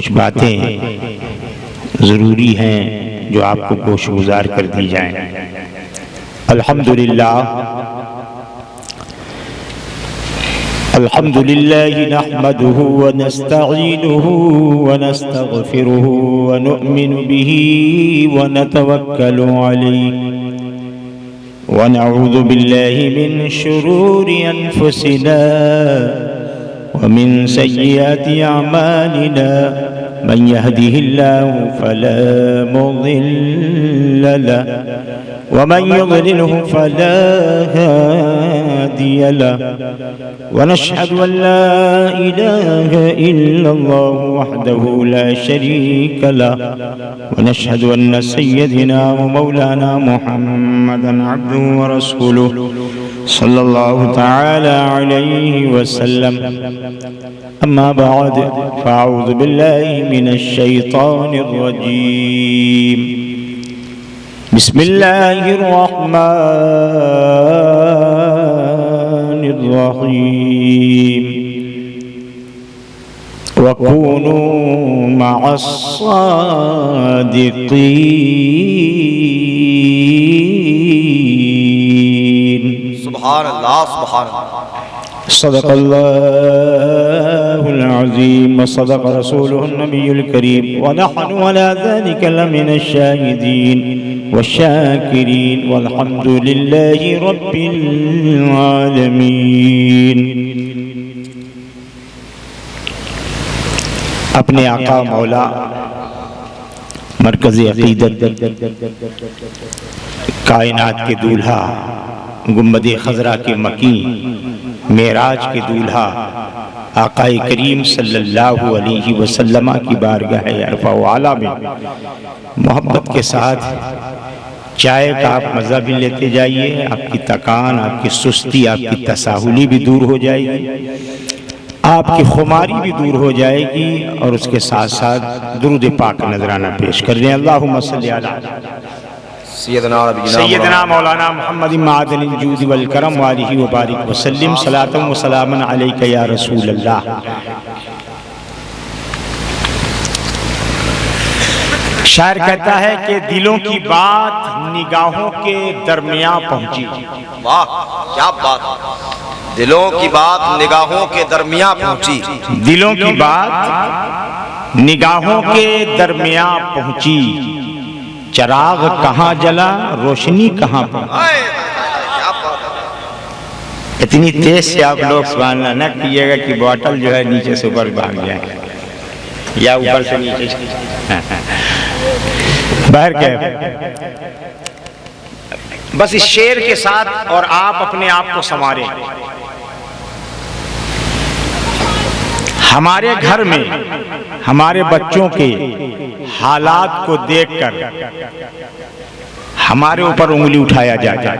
कुछ बातें ज़रूरी हैं जो आपको गोशगुजार कर दी जाएं। अल्हम्दुलिल्लाह अल्हम्दुलिल्लाहि नहमदुहु व नस्तईनुहु व नस्तगफिरुहु व नुअमिनु बिही व नतवक्कलु अलैहि व नऊज़ु बिल्लाहि मिन शुरूरि अनफुसिना व मिन सय्यिआति अमालिना मन यहदिहिल्लाहु फला मुज़िल्ल लहु व मन युज़लिलहु फला हादिय लहु व नशहदु अन ला इलाहा इल्लल्लाहु वहदहु ला शरीक लहु व नशहदु अन्न सय्यदना व मौलाना मुहम्मदन अब्दुहु व रसूलुहु सल्लल्लाहु तआला अलैहि वसल्लम। अम्मा बाद फ़अऊज़ु बिल्लाहि मिनश शैतानिर रजीम। बिस्मिल्लाहिर रहमानिर रहीम। वकूनू मअस सादिक़ीन। सुभान अल्लाह, सुभान अल्लाह। सदक़ल्लाहुल अज़ीम व सदक़ रसूलुहुन नबियुल करीम व नहनु अला ज़ालिका लमिनश शाहिदीन व शाकिरीन वल्हम्दुलिल्लाहि रब्बिल आलमीन। अपने आका मौला मरकज़ अक़ीदत कायनात के दूल्हा गुम्बद खज़रा के मकी मेराज के दूल्हा आकाए करीम सल्लल्लाहु अलैहि वसल्लम की बारगाह अरफ़ा व आला में मोहब्बत के साथ चाय का आप मज़ा भी लेते जाइए। आपकी थकान, आपकी सुस्ती, आपकी तसाहुली भी दूर हो जाएगी, आपकी खुमारी भी दूर हो जाएगी और उसके साथ साथ दुरूद पाक नजराना पेश कर रहे हैं। अल्लाहुम्मा सल्ली अला सैयदना मौलाना मुहम्मद मादनिल जूद वल करम व आलिहि व बारिक व सल्लिम सलातन व सलामन अलैका या रसूल अल्लाह। शायर कहता है कि दिलों की बात निगाहों के दरमियां पहुंची। वाह क्या बात, दिलों की बात निगाहों के दरमियां पहुंची। दिलों की बात निगाहों के दरमियां पहुंची। चराग कहाँ जला, रोशनी कहाँ पहुंची। इतनी तेज से आप लोग सुभान न कीजिएगा कि बोतल जो है नीचे से ऊपर भाग जाए या ऊपर से नीचे बाहर के। बस इस शेर के साथ और आप अपने आप को संवारें। हमारे घर में हमारे बच्चों के हालात को देखकर हमारे ऊपर उंगली उठाया जाता है।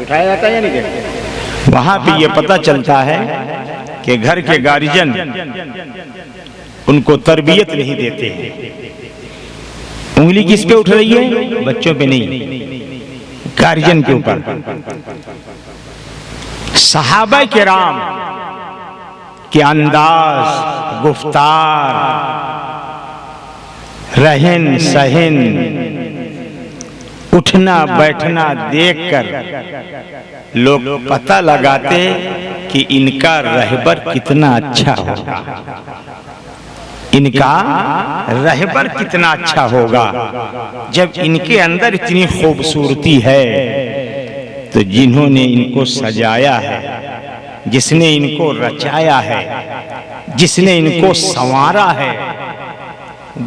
उठाया जाता है या नहीं? वहां पे ये पता चलता है कि घर के गार्जियन उनको तरबियत नहीं देते हैं। उंगली किस पे उठ रही है? बच्चों पे नहीं, गार्जियन के ऊपर। सहाबा किराम के अंदाज, गुफ्तार, रहन सहन, उठना बैठना देखकर लोग पता लगाते कि इनका रहबर कितना अच्छा होगा, इनका रहबर कितना अच्छा होगा। जब इनके अंदर इतनी खूबसूरती है तो जिन्होंने इनको सजाया है, जिसने इनको रचाया है, जिसने इनको संवारा है,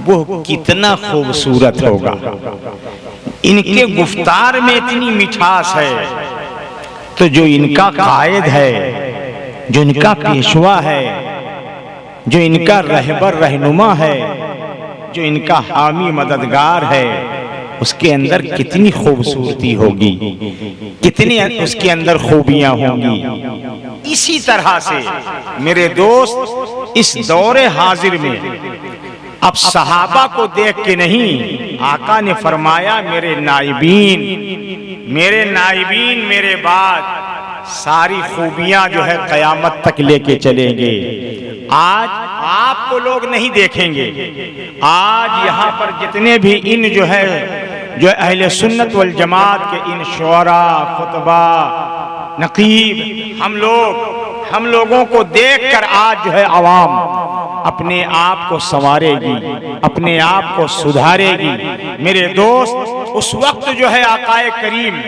वो कितना खूबसूरत होगा। इनके गुफ्तार में इतनी मिठास है तो जो इनका कायद है, जो इनका पेशवा है, जो इनका रहबर रहनुमा है, जो इनका हामी मददगार है, उसके अंदर कितनी खूबसूरती होगी, कितनी उसके अंदर खूबियां होंगी। इसी तरह से मेरे दोस्त इस दौरे हाजिर में अब सहाबा को देख के नहीं, आका ने फरमाया मेरे नाइबीन मेरे बाद सारी खूबियां जो है कयामत तक लेके चलेंगे। आज आपको लोग नहीं देखेंगे। आज यहाँ पर जितने भी इन जो अहले सुन्नत वल जमात के इन शुअरा, खुतबा, नकीब, हम लोगों को देखकर आज जो है अवाम अपने आप को संवारेगी, अपने आप को सुधारेगी। मेरे दोस्त, उस वक्त जो है आकाए करीम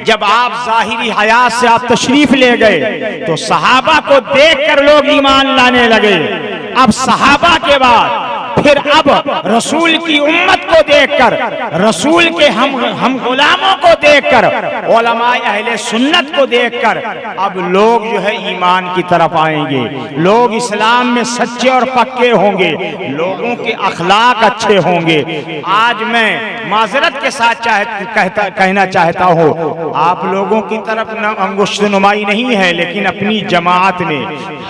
जब आप जाहिरी हयात से आप तशरीफ ले गए तो सहाबा को देखकर लोग ईमान लाने लगे। अब सहाबा के बाद फिर अब रसूल की उम्मत को देखकर, रसूल के हम गुलामों को देखकर, उलमाए अहले सुन्नत को देखकर अब लोग जो है ईमान की तरफ आएंगे। लोग इस्लाम में सच्चे और पक्के होंगे, लोगों के अखलाक अच्छे होंगे। आज मैं माजरत के साथ कहना चाहता हूँ, आप लोगों की तरफ अंगुश्त नुमाई नहीं है, लेकिन अपनी जमात में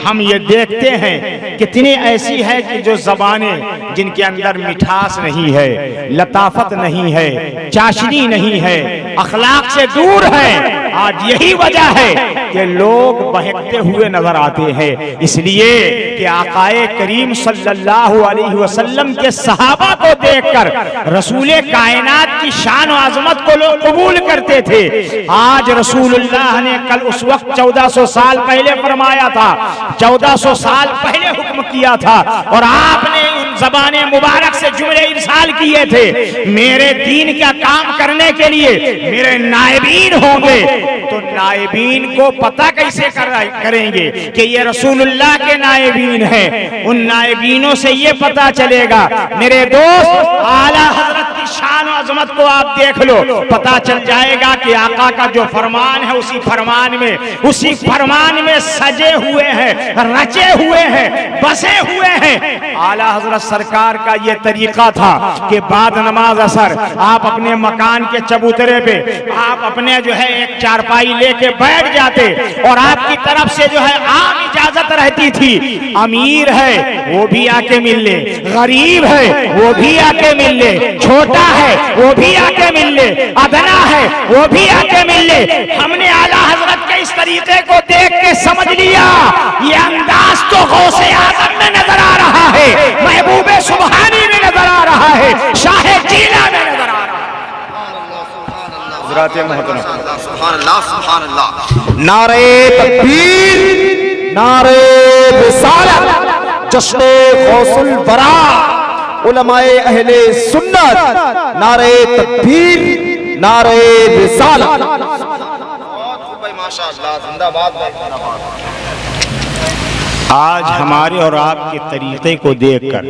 हम ये देखते हैं कितनी ऐसी है कि जो ज़बानें जिनके अंदर मिठास नहीं है, लताफत नहीं है, चाशनी नहीं है, अखलाक से दूर है। आज यही वजह है कि लोग बहकते हुए नजर आते हैं, इसलिए कि आकाए करीम सल्लल्लाहु अलैहि वसल्लम के सहाबा को देखकर रसूले कायनात की शान और आजमत को लोग कबूल करते थे। आज रसूलुल्लाह ने कल उस वक्त 1400 साल पहले फरमाया था, 1400 साल पहले हुक्म किया था, और आपने उन ज़बाने मुबारक से जुमले इरसाल किए थे, मेरे दीन का काम करने के लिए मेरे नायबीन होंगे। तो नायबीन को पता कैसे करेंगे कि ये रसूलुल्लाह के नायबीन हैं? उन नायबीनों से ये पता चलेगा। मेरे दोस्त, आला हजरत की शान और अजमत को आप देख लो, पता चल जाएगा कि आका का जो फरमान है उसी फरमान में सजे हुए हैं, रचे हुए हैं, बसे हुए हैं। आला हजरत सरकार का ये तरीका था कि बाद नमाज असर आप अपने मकान के चबूतरे पे आप अपने जो है एक चारपाई लेके बैठ जाते, और आपकी तरफ से जो है आम इजाजत रहती थी। अमीर है वो भी आके मिल ले, गरीब है वो भी आके मिल ले, छोटा है वो भी आके मिल ले, अदना है वो भी आके मिल ले। हमने आला हजरत के इस तरीके को देख के समझ लिया, ये अंदाज तो गौसे आजम में नजर आ रहा है, महबूबे सुबहानी में नजर आ रहा है, शाहे जीला में नजर आ रहा है। नारे तकबीर, नारे रिसालत, जश्ने गौसुल वरा, उलमाए अहले सुन्नत, नारे तकबीर, नारे रिसालत। माशाअल्लाह, जिंदाबाद। आज हमारे और आपके तरीके को देखकर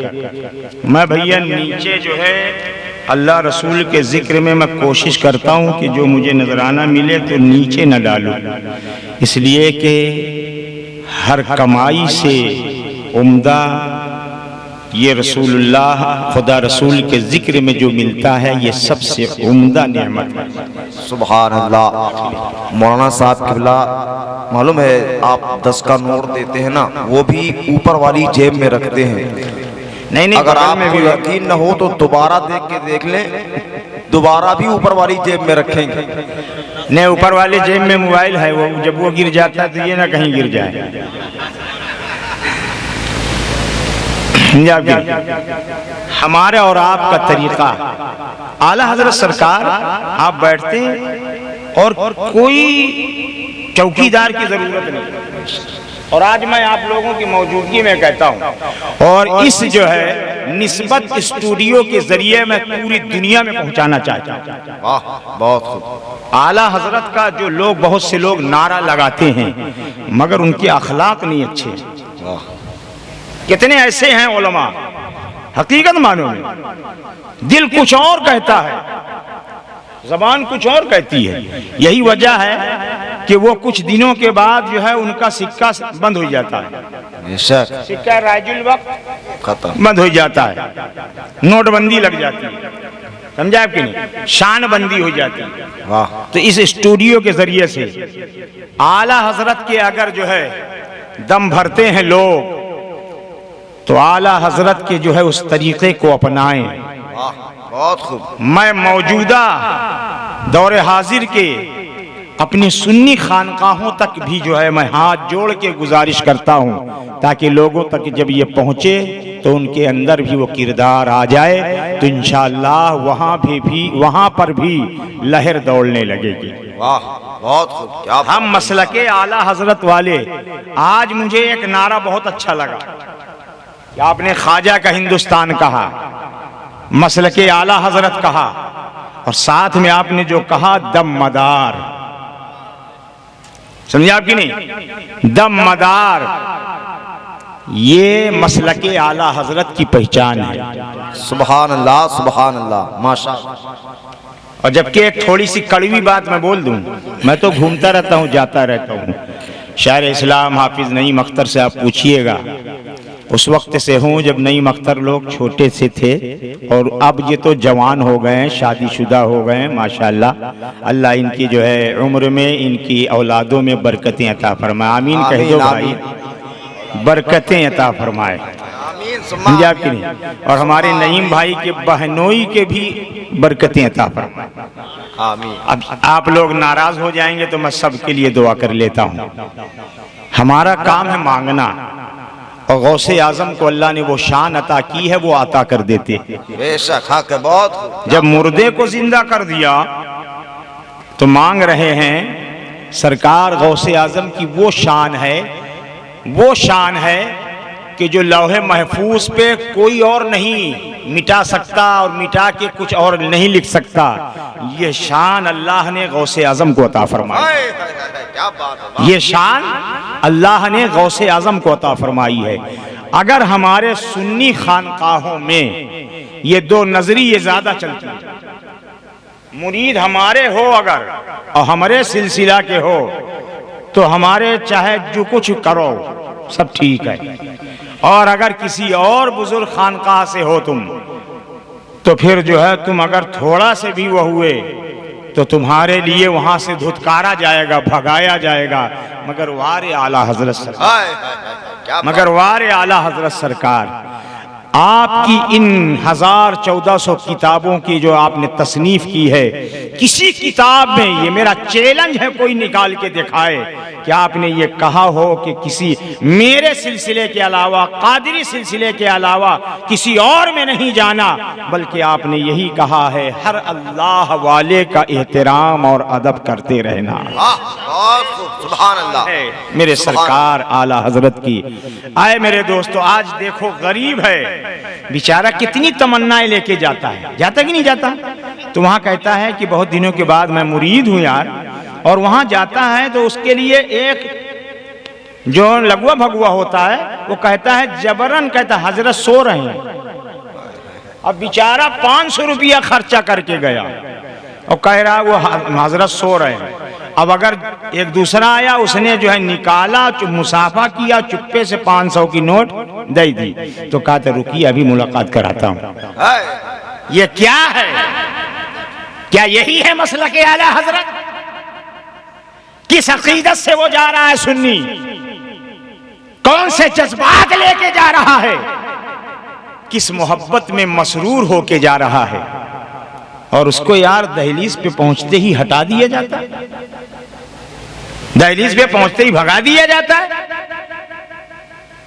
मैं भैया नीचे जो है अल्लाह रसूल के जिक्र में मैं कोशिश करता हूँ कि जो मुझे नजराना मिले तो नीचे न डालूं, इसलिए कि हर कमाई से उम्दा ये रसूलुल्लाह, खुदा रसूल के जिक्र में जो मिलता है ये सबसे उम्दा नेमत है। सुभान अल्लाह। मौलाना साहब किबला, मालूम है आप 10 का नोट देते हैं ना, वो भी ऊपर वाली जेब में रखते हैं। नहीं, अगर आपको यकीन न हो तो दोबारा देख के देख लें, दोबारा भी ऊपर वाली जेब में रखेंगे। नहीं, ऊपर वाली जेब में मोबाइल है, वो जब वो गिर जाता है तो ये ना कहीं गिर जाए। हमारे और आपका तरीका, आला हजरत सरकार आप बैठते और कोई चौकीदार की जरूरत नहीं, और आज मैं आप लोगों की मौजूदगी में कहता हूं, और इस जो है निस्बत स्टूडियो के जरिए मैं पूरी दुनिया में पहुंचाना चाहता हूं। वाह, बहुत खूब। आला हजरत का जो लोग, बहुत से लोग नारा लगाते हैं मगर उनके अखलाक नहीं अच्छे। कितने ऐसे हैं उलमा, हकीकत मानो में दिल कुछ और कहता है, जबान कुछ और कहती है। यही वजह है कि वो कुछ दिनों के बाद जो है उनका सिक्का बंद हो जाता है, सिक्का राजुल वक्त खत्म बंद हो जाता है, नोटबंदी लग जाती है, समझा कि नहीं, शान बंदी हो जाती है। वाह। तो इस स्टूडियो के जरिए से आला हजरत के अगर जो है दम भरते हैं लोग तो आला हजरत के जो है उस तरीके को अपनाएं। वाह, बहुत खूब। मैं मौजूदा दौरे हाजिर के अपनी सुन्नी खानकाहों तक भी जो है मैं हाथ जोड़ के गुजारिश करता हूँ, ताकि लोगों तक जब ये पहुँचे तो उनके अंदर भी वो किरदार आ जाए, तो इंशाअल्लाह वहाँ पर भी लहर दौड़ने लगेगी। वाह, बहुत खूब, क्या बात। हम मसलके आला हजरत वाले, आज मुझे एक नारा बहुत अच्छा लगा कि आपने ख्वाजा का हिंदुस्तान कहा, मसलके आला हजरत कहा, और साथ में आपने जो कहा दम मदार, समझे आपकी नहीं, दम मदार, ये मसलके आला हजरत की पहचान है। सुभान अल्लाह, सुभान अल्लाह, माशाअल्लाह। और जबकि एक थोड़ी सी कड़वी बात मैं बोल दूं, मैं तो घूमता रहता हूं, जाता रहता हूं, शायर इस्लाम हाफिज नईम अख्तर से आप पूछिएगा, उस वक्त से हूँ जब नईम अख्तर लोग छोटे से थे, और अब ये तो जवान हो गए हैं, शादीशुदा हो गए हैं माशाअल्लाह। अल्लाह इनकी जो है उम्र में, इनकी औलादों में बरकतें अता फरमाए, आमीन कह दो भाई, बरकतें अता फरमाए, समझे आपकी नहीं। और हमारे नईम भाई के बहनोई के भी बरकतें अता फरमाए, आमीन। अब आप लोग नाराज हो जाएंगे तो मैं सबके लिए दुआ कर लेता हूँ। हमारा काम है मांगना, और गौसे आजम को अल्लाह ने वो शान अता की है, वो अता कर देते। बेशक हक है, बहुत। जब मुर्दे को जिंदा कर दिया तो मांग रहे हैं, सरकार गौसे आजम की वो शान है कि जो लौहे महफूज पे कोई और नहीं मिटा सकता, और मिटा के कुछ और नहीं लिख सकता। ये शान अल्लाह ने गौसे आजम को अता फरमाई, क्या बात है। ये शान अल्लाह ने गौसे आजम को अता फरमाई है। अगर हमारे सुन्नी खानकाहों में ये दो नजरिए ज्यादा चलती हैं, मुरीद हमारे हो अगर और हमारे सिलसिला के हो, तो हमारे चाहे जो कुछ करो सब ठीक है, और अगर किसी और बुजुर्ग खानकाह से हो तुम, तो फिर जो है तुम अगर थोड़ा से भी वो हुए तो तुम्हारे लिए वहां से धुतकारा जाएगा, भगाया जाएगा। मगर वारे आला हजरत सरकार, मगर वारे आला हजरत सरकार, आपकी इन 1400 किताबों की जो आपने तसनीफ की है, किसी किताब में, ये मेरा चैलेंज है, कोई निकाल के दिखाए कि आपने ये कहा हो कि किसी मेरे सिलसिले के अलावा, कादरी सिलसिले के अलावा किसी और में नहीं जाना, बल्कि आपने यही कहा है हर अल्लाह वाले का एहतराम और अदब करते रहना। सुभान अल्लाह, मेरे सरकार आला हजरत की। आए मेरे दोस्तों, आज देखो गरीब है बेचारा, कितनी तमन्नाएं लेके जाता है, जाता कि नहीं जाता? तो वहां कहता है कि बहुत दिनों के बाद मैं मुरीद हूं यार, और वहां जाता है तो उसके लिए एक जो लगुआ भगुआ होता है, वो कहता है जबरन, कहता है हजरत सो रहे हैं। अब बेचारा 500 रुपया खर्चा करके गया और कह रहा वो हजरत सो रहे हैं। अब अगर एक दूसरा आया, उसने जो है निकाला, मुसाफा किया, चुप्पे से 500 की नोट दे दी, तो कहा था रुकिए अभी मुलाकात कराता हूं। ये क्या है? क्या यही है मसला के आला हजरत? किस अकीदत से वो जा रहा है सुन्नी? कौन से जज्बात लेके जा रहा है? किस मोहब्बत में मसरूर होके जा रहा है? और उसको यार दहलीज पे पहुंचते ही हटा दिया जाता है, दहलीज पे पहुंचते ही भगा दिया जाता है।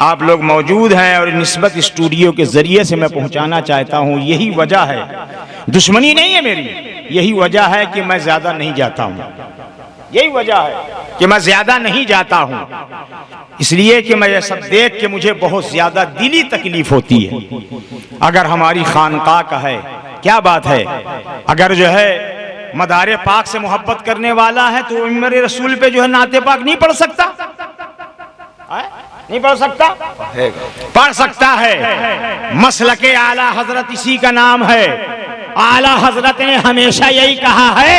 आप लोग मौजूद हैं और निस्बत स्टूडियो के जरिए से मैं पहुंचाना चाहता हूं, यही वजह है, दुश्मनी नहीं है मेरी, यही वजह है कि मैं ज्यादा नहीं जाता हूं, यही वजह है कि मैं ज्यादा नहीं जाता हूं, इसलिए कि मैं ये सब देख के मुझे बहुत ज्यादा दिली तकलीफ होती है। अगर हमारी खानकाह का है, क्या बात है, अगर जो है मदारे पाक से मोहब्बत करने वाला है तो मेरे रसूल पे जो है नाते पाक नहीं पढ़ सकता? नहीं पढ़ सकता? पढ़ सकता है। मसलके आला हजरत इसी का नाम है। आला हजरत ने हमेशा यही कहा है,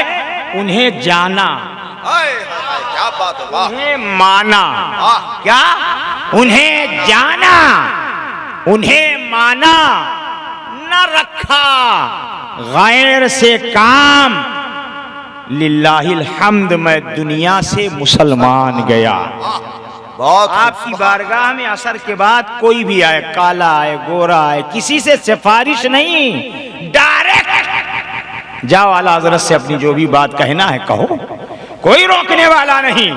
उन्हें जाना, क्या बात है, वाह। उन्हें माना, क्या? उन्हें जाना, उन्हें माना, न रखा गैर से काम, लिल्लाहिल हम्द, मैं दुनिया से मुसलमान गया। बहुत आपकी बारगाह में असर के बाद कोई भी आए, काला आए, गोरा आए, किसी से सिफारिश नहीं, डायरेक्ट जाओ आला हजरत से अपनी जो भी बात कहना है कहो, कोई रोकने वाला नहीं।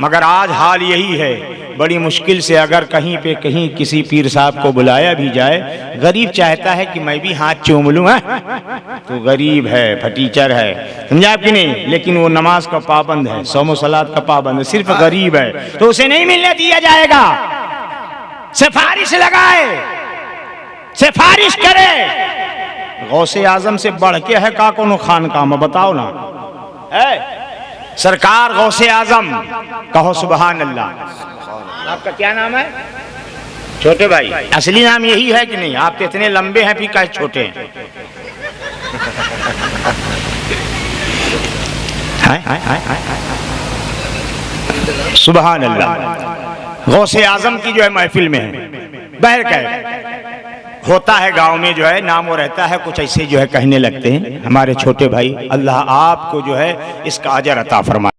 मगर आज हाल यही है, बड़ी मुश्किल से अगर कहीं पे कहीं किसी पीर साहब को बुलाया भी जाए, गरीब चाहता है कि मैं भी हाथ चूम लूं, तो गरीब है, फटीचर है, समझा कि नहीं, लेकिन वो नमाज का पाबंद है, सौम सलात का पाबंद है, सिर्फ गरीब है, तो उसे नहीं मिलने दिया जाएगा। सिफारिश लगाए, सिफारिश करे। गौसे आजम से बढ़ के है का कोनो खान काम, बताओ ना है? सरकार गौसे आजम, कहो सुबहान अल्लाह। आपका क्या नाम है? छोटे भाई। असली नाम यही है कि नहीं? आप तो इतने लंबे हैं फिर कैसे छोटे हैं? सुबहान अल्लाह। गौसे आजम की जो है महफिल में है, बहर कह होता है गांव में जो है नाम वो रहता है, कुछ ऐसे जो है कहने लगते हैं हमारे छोटे भाई। अल्लाह आपको जो है इसका अजर अता फरमाए।